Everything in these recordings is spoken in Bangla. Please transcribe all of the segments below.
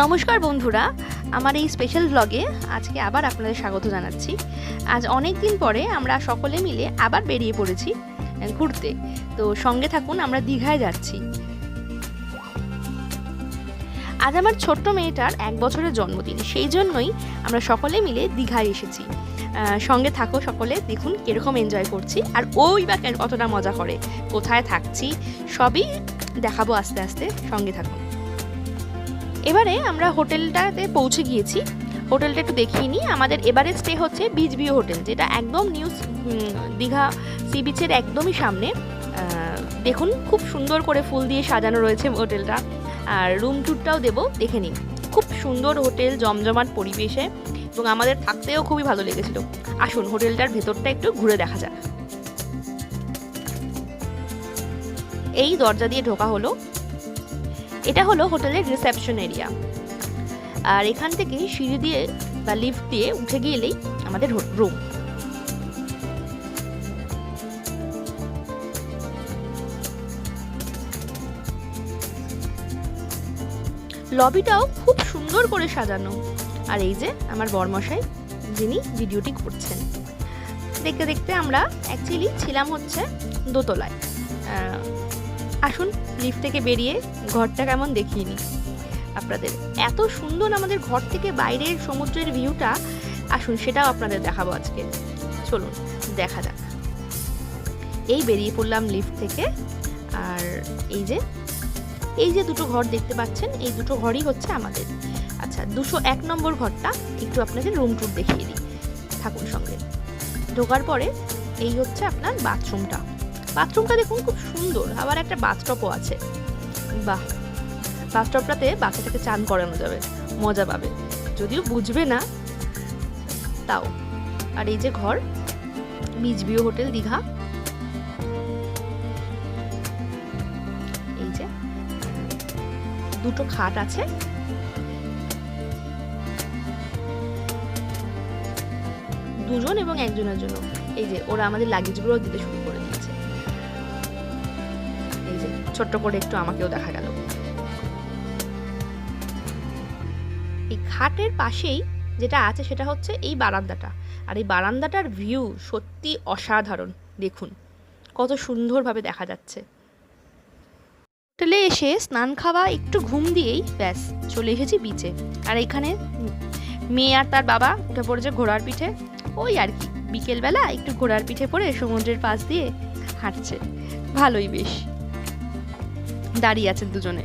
নমস্কার বন্ধুরা, আমার এই স্পেশাল ব্লগে আজকে আবার আপনাদের স্বাগত জানাচ্ছি। আজ অনেক দিন পরে আমরা সকলে মিলে আবার বেরিয়ে পড়েছি ঘুরতে। তো সঙ্গে থাকুন, আমরা দীঘায় যাচ্ছি। আজ আমার ছোট্ট মেয়েটার 1 বছরের জন্মদিন, সেই জন্যই আমরা সকলে মিলে দীঘায় এসেছি। সঙ্গে থাকো সকলে, দেখুন কীরকম এনজয় করছি আর ওই বা কতটা মজা করে, কোথায় থাকছি সবই দেখাবো আস্তে আস্তে, সঙ্গে থাকুন। এবারে আমরা হোটেলটাতে পৌঁছে গিয়েছি। হোটেলটা একটু দেখিয়ে নিই। আমাদের এবারে স্টে হচ্ছে বিচ ভিউ হোটেল, যেটা একদম নিউ দীঘা সি বিচের একদমই সামনে। দেখুন খুব সুন্দর করে ফুল দিয়ে সাজানো রয়েছে হোটেলটা, আর রুম ট্যুরটাও দেবো, দেখে নিন। খুব সুন্দর হোটেল, জমজমাট পরিবেশে, এবং আমাদের থাকতেও খুবই ভালো লেগেছিল। আসুন হোটেলটার ভেতরটা একটু ঘুরে দেখা যাক। এই দরজা দিয়ে ঢোকা হলো, এটা হলো হোটেলের রিসেপশন এরিয়া। আর এখান থেকে সিঁড়ি দিয়ে বা লিফট দিয়ে উঠে গেলেই আমাদের রুম। লবিটাও খুব সুন্দর করে সাজানো। আর এই যে আমার বরমশাই, যিনি ভিডিওটি করছেন। দেখতে দেখতে আমরা অ্যাকচুয়ালি ছিলাম হচ্ছে দোতলায়। আসুন লিফট থেকে বেরিয়ে ঘরটা কেমন দেখিয়ে নিই আপনাদের। এত সুন্দর আমাদের ঘর থেকে বাইরের সমুদ্রের ভিউটা, আসুন সেটাও আপনাদের দেখাবো আজকে। চলুন দেখা যাক। এই বেরিয়ে পড়লাম লিফট থেকে। আর এই যে দুটো ঘর দেখতে পাচ্ছেন, এই দুটো ঘরই হচ্ছে আমাদের। আচ্ছা, 201 নম্বর ঘরটা একটু আপনাদের রুম ট্যুর দেখিয়ে দিই, থাকুন সঙ্গে। ঢোকার পরে এই হচ্ছে আপনার বাথরুমটা। বাথরুমটা দেখুন খুব সুন্দর, আবার একটা বাথটপও আছে। বাহ, বাথটপটাতে বাচ্চাটাকে চান করানো যাবে, মজা পাবে, যদিও বুঝবে না তাও। আর এই যে ঘর, বিচ ভিউ হোটেল দীঘা। এই যে দুটো খাট আছে, দুজন এবং একজনের জন্য। এই যে ওরা আমাদের লাগেজগুলো দিতে শুরু করে দিয়েছে। এই যে ছোট্ট করে একটু আমাকেও দেখা গেল। এই খাটের পাশেই যেটা আছে সেটা হচ্ছে এই বারান্দাটা। আর এই বারান্দাটার ভিউ সত্যি অসাধারণ, দেখুন কত সুন্দরভাবে দেখা যাচ্ছে। হোটেলে এসে স্নান খাওয়া, একটু ঘুম দিয়েই ব্যাস চলে এসেছি বিচে। আর এখানে মেয়ে আর তার বাবা উঠে পড়েছে ঘোড়ার পিঠে। ওই আর কি, বিকেলবেলা একটু ঘোড়ার পিঠে পড়ে সমুদ্রের পাশ দিয়ে হাঁটছে, ভালোই বেশ। দাঁড়িয়ে আছেন দুজনে।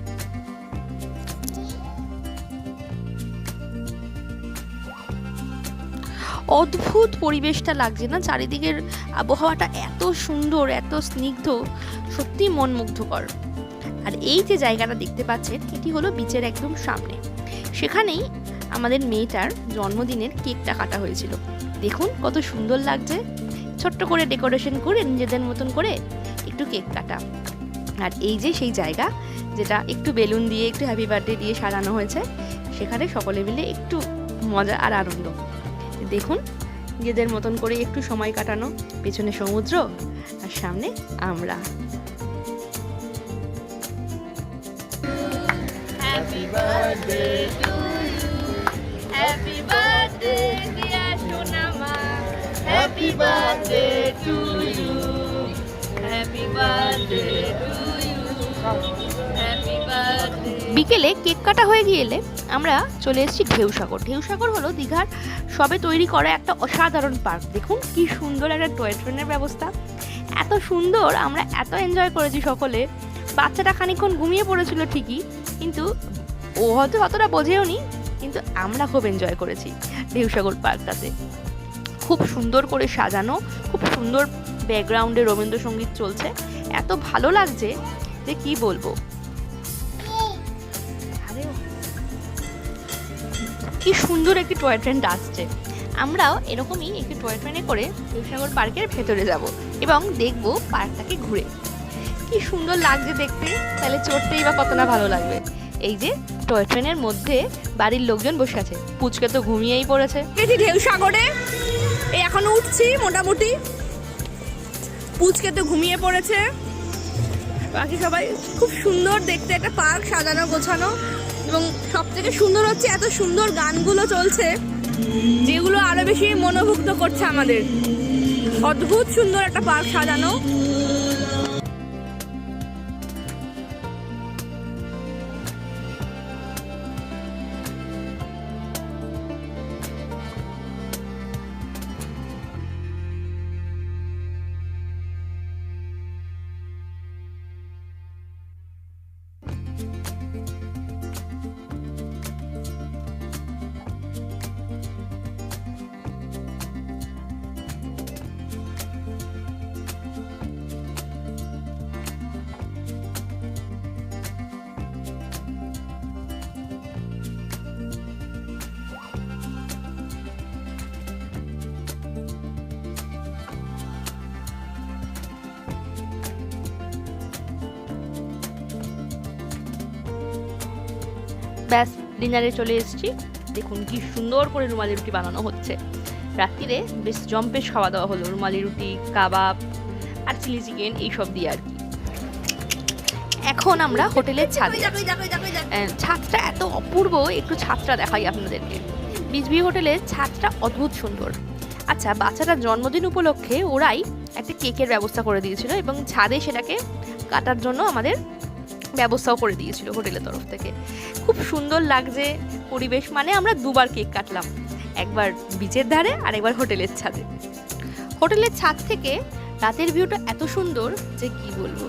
অদ্ভুত পরিবেশটা লাগছে না? চারিদিকের আবহাওয়াটা এত সুন্দর, এত স্নিগ্ধ, সত্যি মন মুগ্ধকর। আর এই যে জায়গাটা দেখতে পাচ্ছেন, এটি হলো বিচের একদম সামনে। সেখানেই আমাদের মেয়েটার জন্মদিনের কেকটা কাটা হয়েছিল। দেখুন কত সুন্দর লাগছে, ছোট্ট করে ডেকোরেশন করে নিজেদের মতন করে একটু কেক কাটা। আর এই যে সেই জায়গা, যেটা একটু বেলুন দিয়ে, একটু হ্যাপি বার্থডে দিয়ে সাজানো হয়েছে, সেখানে সকলে মিলে একটু মজা আর আনন্দ। দেখুন নিজেদের মতন করে একটু সময় কাটানো, পেছনে সমুদ্র আর সামনে আমরা। Happy birthday to you, happy birthday dear সোনামা, happy birthday to you, happy birthday to you, happy birthday. বিকেলে কেক কাটা হয়ে গেলে আমরা চলে এসেছি ঢেউসাগর। ঢেউসাগর হলো দীঘার সবে তৈরি করা একটা অসাধারণ পার্ক। দেখুন কি সুন্দর একটা টয় ট্রেনের ব্যবস্থা, এত সুন্দর, আমরা এত এনজয় করেছি সকলে। বাচ্চাটা খানিকক্ষণ ঘুমিয়ে পড়েছিল ঠিকই, কিন্তু ও হয়তো অতটা বোঝেও নি, কিন্তু আমরা খুব এনজয় করেছি ঢেউসাগর পার্কটাতে। খুব সুন্দর করে সাজানো, খুব সুন্দর ব্যাকগ্রাউন্ডে রবীন্দ্রসঙ্গীত চলছে, এত ভালো লাগছে যে কি বলবো। কি সুন্দর একটি টয় ট্রেন আসছে। আমরাও এরকমই একটি টয় ট্রেনে করে ঢেউসাগর পার্কের ভেতরে যাব এবং দেখব পার্কটাকে ঘুরে। কি সুন্দর লাগছে দেখতে, তাহলে চড়তেই বা কত না ভালো লাগবে। এই যে টয় ট্রেনের মধ্যে বাড়ির লোকজন বসে আছে, পুচকে তো ঘুমিয়েই পড়েছে। এটি ঢেউসাগরে এই এখন উঠছি মোটামুটি, পুচকে তো ঘুমিয়ে পড়েছে, বাকি সবাই। খুব সুন্দর দেখতে একটা পার্ক, সাজানো গোছানো, এবং সব থেকে সুন্দর হচ্ছে এত সুন্দর গানগুলো চলছে, যেগুলো আরো বেশি মনোমুগ্ধ করছে আমাদের। অদ্ভুত সুন্দর একটা পার্ক সাজানো। ব্যাস ডিনারে চলে এসেছি। দেখুন কি সুন্দর করে রুমালি রুটি বানানো হচ্ছে। রাত্রিরে বেশ জম্পেশ খাওয়া দাওয়া হলো, রুমালি রুটি, কাবাব আর চিলি চিকেন এইসব দিয়ে আর কি। এখন আমরা হোটেলের ছাদে, ছাদটা এত অপূর্ব, একটু ছাদটা দেখাই আপনাদেরকে। বিচ ভিউ হোটেলের ছাদটা অদ্ভুত সুন্দর। আচ্ছা, বাচ্চাটার জন্মদিন উপলক্ষে ওরাই একটা কেকের ব্যবস্থা করে দিয়েছিল এবং ছাদে সেটাকে কাটার জন্য আমাদের ব্যবস্থাও করে দিয়েছিল হোটেলের তরফ থেকে। খুব সুন্দর লাগছে পরিবেশ। মানে আমরা দুবার কেক কাটলাম, একবার বিচের ধারে আর একবার হোটেলের ছাদে। হোটেলের ছাদ থেকে রাতের ভিউটা এত সুন্দর যে কি বলবো।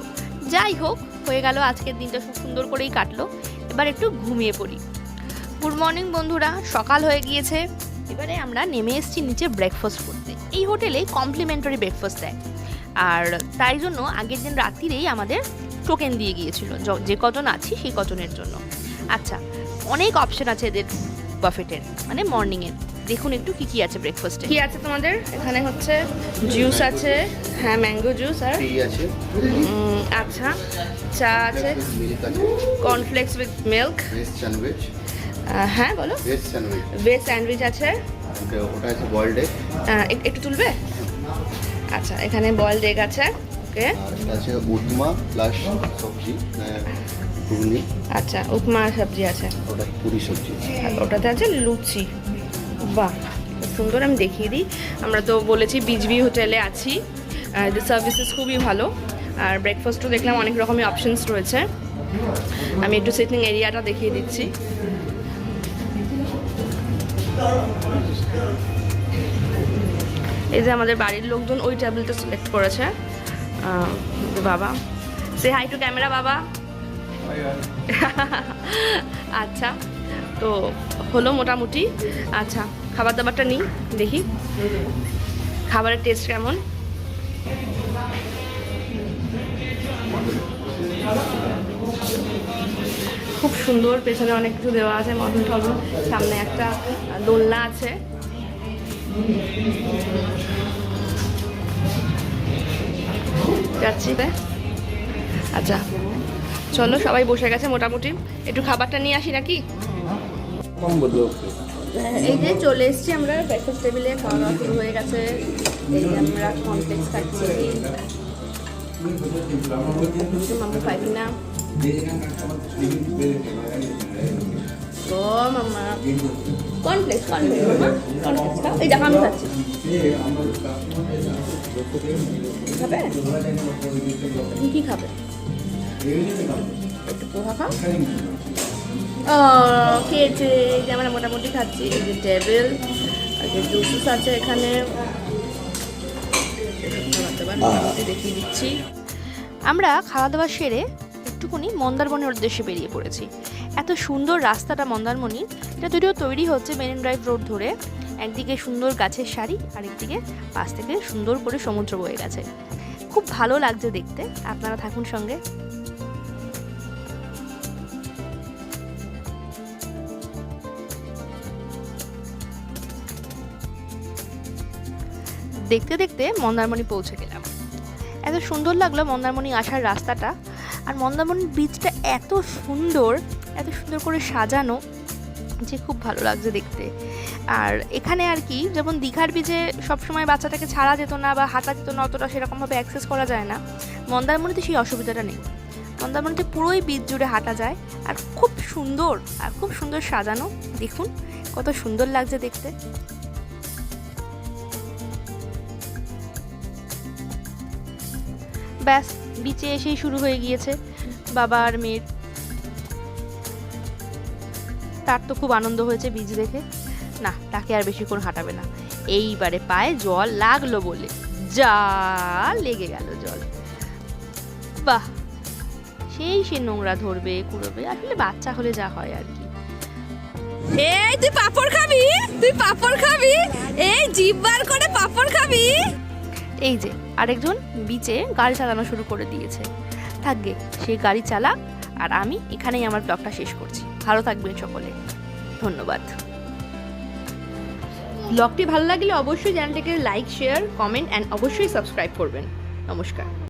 যাই হোক, হয়ে গেল আজকের দিনটা, খুব সুন্দর করেই কাটলো। এবার একটু ঘুমিয়ে পড়ি। গুড মর্নিং বন্ধুরা, সকাল হয়ে গিয়েছে। এবারে আমরা নেমে এসেছি নিচে ব্রেকফাস্ট করতে। এই হোটেলে কমপ্লিমেন্টারি ব্রেকফাস্ট দেয়, আর তাই জন্য আগের দিন রাত্রিরেই আমাদের টোকেন দিয়ে গিয়েছিল যে কজন আছি সেই কজনের জন্য। আচ্ছা, অনেক অপশন আছে এদের বাফেটের, মানে মর্নিংয়ের। দেখুন একটু কি কি আছে ব্রেকফাস্টে। কি আছে তোমাদের এখানে? হচ্ছে জুস আছে, হ্যাঁ ম্যাঙ্গো জুস, আর আছে আচ্ছা চা আছে, cornflakes with milk, veg sandwich, হ্যাঁ বলো, ভেজ স্যান্ডউইচ আছে, ওটা আছে বয়েলড এগ, একটু তুলবে? আচ্ছা, এখানে বয়েলড এগ আছে, ওকে। আছে উপমা প্লাস সবজি, ঘুগনি, আচ্ছা উপমা সবজি আছে, ওটা পুরি সবজি, আর ওটাতে আছে লুচি। বাহ, খুব সুন্দর। আমি দেখিয়ে দিই, আমরা তো বলেছি বিচ ভিউ হোটেলে আছি, এদের সার্ভিসেস খুবই ভালো। আর ব্রেকফাস্টও দেখলাম অনেক রকমের অপশনস রয়েছে। আমি একটু সিটিং এরিয়াটা দেখিয়ে দিচ্ছি। এই যে আমাদের বাড়ির লোকজন ওই টেবিলটা সিলেক্ট করেছে। বাবা, সে হাই টু ক্যামেরা বাবা। আচ্ছা, তো হলো মোটামুটি। আচ্ছা, খাবার দাবারটা নিই, দেখি খাবারের টেস্ট কেমন। খুব সুন্দর, পেছনে অনেক কিছু দেওয়া আছে, মটন টটন, সামনে একটা দোলনা আছে। যাচ্ছি। আচ্ছা চলো, সবাই বসে গেছে মোটামুটি, একটু খাবারটা নিয়ে আসি নাকি? এই যে চলে এসেছি আমরা ব্রেকফাস্ট টেবিলে, খাওয়া দাওয়া শুরু হয়ে গেছে। এই যে আমরা কমপ্লেক্স খাচ্ছি, মাম্মু খাই কিনা। ও মাম্মা, কর্নফ্লেক্স খাও। এই দেখো আমি খাচ্ছি, খাবে? কি খাবে? একটু পোহা খাও। ও খেয়েছে। এই যে আমরা মোটামুটি খাচ্ছি। এই যে টেবিল, আর যে জুসেস আছে এখানে, দেখিয়ে দিচ্ছি। আমরা খাওয়া দাওয়া সেরে একটুখানি মন্দারমনির উদ্দেশ্যে বেরিয়ে পড়েছি। এত সুন্দর রাস্তাটা মন্দারমণির, এটা তৈরি হচ্ছে মেরিন ড্রাইভ রোড ধরে। একদিকে সুন্দর গাছের সারি, আরেকদিকে পাশ থেকে সুন্দর করে সমুদ্র বয়ে গেছে। খুব ভালো লাগছে দেখতে। আপনারা থাকুন সঙ্গে। দেখতে দেখতে মন্দারমণি পৌঁছে গেলাম। এত সুন্দর লাগলো মন্দারমণি আসার রাস্তাটা। আর মন্দারমণির বীচটা এত সুন্দর করে সাজানো যে খুব ভালো লাগছে দেখতে। আর এখানে আর কি, যেমন দীঘার বিচে সবসময় বাচ্চাটাকে ছাড়া যেত না বা হাঁটা যেত না, অতটা সেরকমভাবে অ্যাক্সেস করা যায় না, মন্দারমণিতে সেই অসুবিধাটা নেই। মন্দারমণিতে পুরোই বিচ জুড়ে হাঁটা যায়, আর খুব সুন্দর সাজানো। দেখুন কত সুন্দর লাগছে দেখতে। ব্যাস, বিচে এসেই শুরু হয়ে গিয়েছে বাবা আর মেয়ের। তার তো খুব আনন্দ হয়েছে বিচ দেখে, না তাকে আর বেশিক্ষণ হাঁটাবে না। এইবারে পায়ে জল লাগলো বলে যা লেগে গেল জল। বাহ, সে নোংরা ধরবে কুড়োবে, আসলে বাচ্চা হলে যা হয় আর কি। এই তুই পাপড় খাবি, এই জিভ বার করে পাপড় খাবি। এই যে আরেকজন বিচে গাড়ি চালানো শুরু করে দিয়েছে। থাকবে সেই গাড়ি চালাক, আর আমি এখানেই আমার ব্লগটা শেষ করছি। ভালো থাকবেন সকলে, ধন্যবাদ। ব্লগটি ভালো লাগলে অবশ্যই চ্যানেলটিকে লাইক, শেয়ার, কমেন্ট অ্যান্ড অবশ্যই সাবস্ক্রাইব করবেন। নমস্কার।